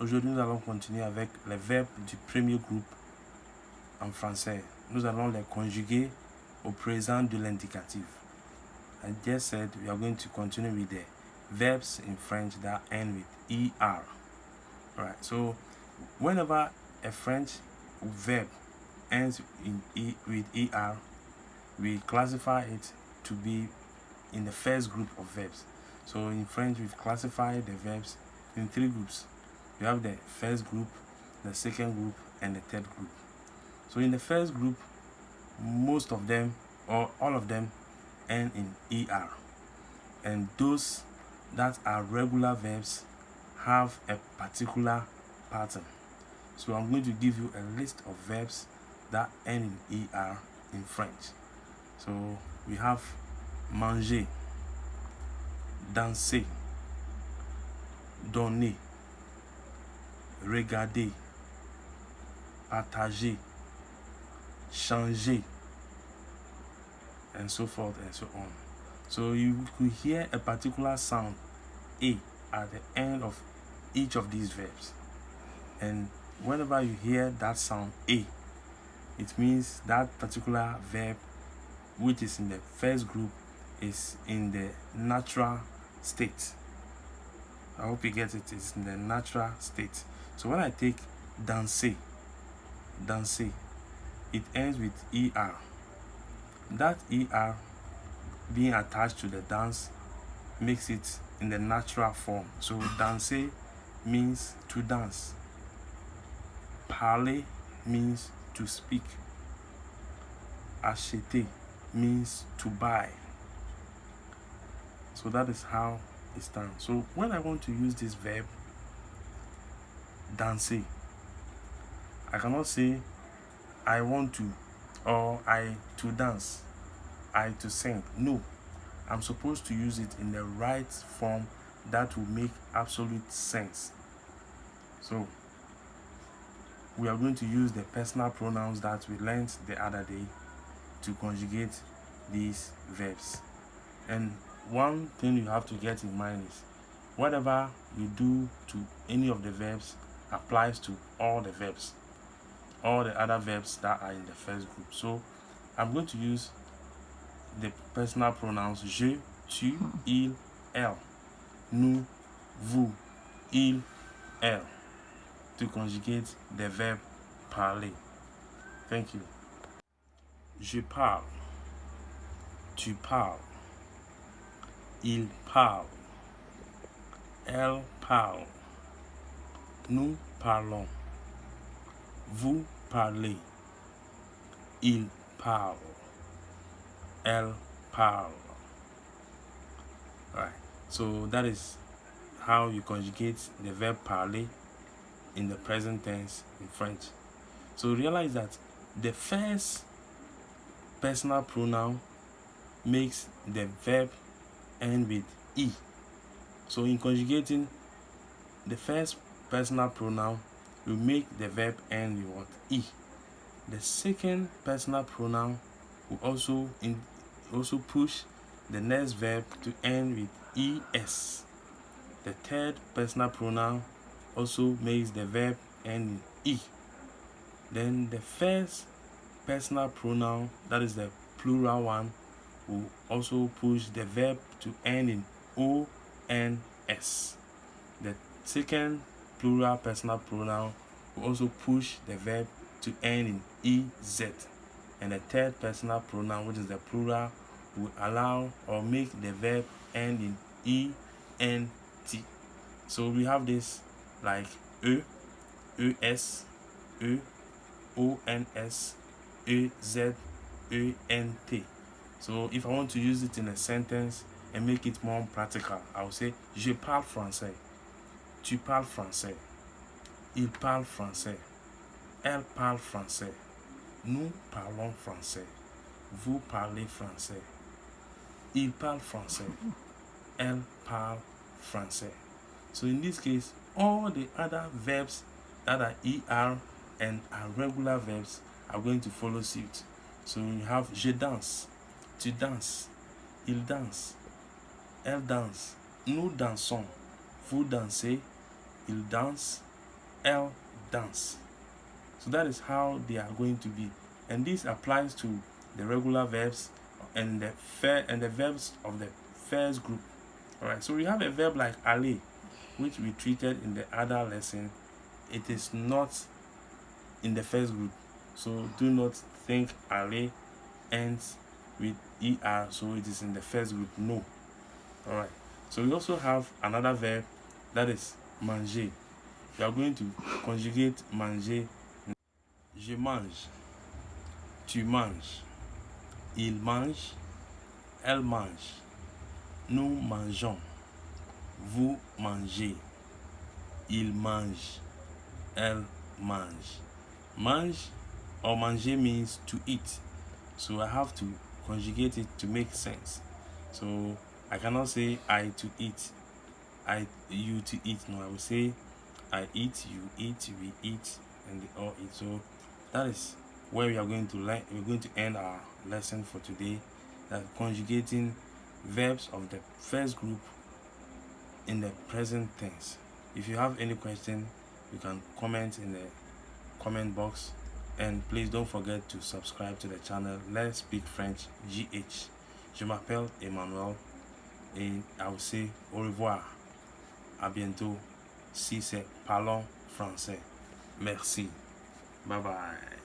aujourd'hui, nous allons continuer avec les verbes du premier groupe en français. Nous allons les conjuguer au présent de l'indicatif. I just said we are going to continue with the verbs in French that end with ER. Alright, so whenever a French verb ends with ER, we classify it to be in the first group of verbs. So in French, we've classified the verbs in 3 groups. We have the first group, the second group, and the third group. So in the first group, most of them or all of them end in ER, and those that are regular verbs have a particular pattern. So I'm going to give you a list of verbs that end in ER in French. So we have manger, danser, donner, regarder, partager, changer, and so forth and so on. So you could hear a particular sound A at the end of each of these verbs, and whenever you hear that sound A, it means that particular verb which is in the first group is in the natural state. I hope you get it. It's in the natural state. So when I take danser, it ends with ER. That ER being attached to the dance makes it in the natural form. So danser means to dance. Parler means to speak. Acheter means to buy. So that is how it stands. So when I want to use this verb danser, I cannot say I want to, or I to dance, I to sing. No, I'm supposed to use it in the right form that will make absolute sense. So we are going to use the personal pronouns that we learned the other day to conjugate these verbs. And one thing you have to get in mind is whatever you do to any of the verbs applies to all the verbs, all the other verbs that are in the first group. So I'm going to use the personal pronouns je, tu, il, elle, nous, vous, il, elle to conjugate the verb parler. Thank you. Je parle, tu parles, il parle, elle parle, nous parlons, vous parlez, il parle, elle parle. Right. So that is how you conjugate the verb parler in the present tense in French. So realize that the first personal pronoun makes the verb end with E. So in conjugating, the first personal pronoun will make the verb end with what? E. The second personal pronoun will also push the next verb to end with ES. The third personal pronoun also makes the verb end in E. Then the first personal pronoun, that is the plural one, will also push the verb to end in ONS. The second plural personal pronoun will also push the verb to end in EZ. And the third personal pronoun, which is the plural, will allow or make the verb end in ENT. So we have this like E, ES, E, ONS, EZ, ENT. So if I want to use it in a sentence and make it more practical, I will say je parle français, tu parles français, il parle français, elle parle français, nous parlons français, vous parlez français, il parle français, elle parle français. So in this case, all the other verbs that are ER and are regular verbs are going to follow suit. So you have je danse, tu danses, il danse, elle danse, nous dansons, vous dansez, il danse, elle danse. So that is how they are going to be, and this applies to the regular verbs and the verbs of the first group. All right, so we have a verb like aller, which we treated in the other lesson. It is not in the first group, so do not think aller ends with er, so it is in the first group. No. All right, so we also have another verb, that is manger. We are going to conjugate manger. Je mange, tu manges, il mange, elle mange, nous mangeons, vous mangez, il mange, elle mange. Mange or manger means to eat, so I have to conjugate it to make sense. So I cannot say I to eat, you to eat. No, I will say I eat, you eat, we eat, and they all eat. So that is where we are going to learn. We're going to end our lesson for today. That conjugating verbs of the first group in the present tense. If you have any question, you can comment in the comment box, and please don't forget to subscribe to the channel Let's Speak French GH. Je m'appelle Emmanuel et I will say au revoir, à bientôt si c'est Parlons Français. Merci, bye bye.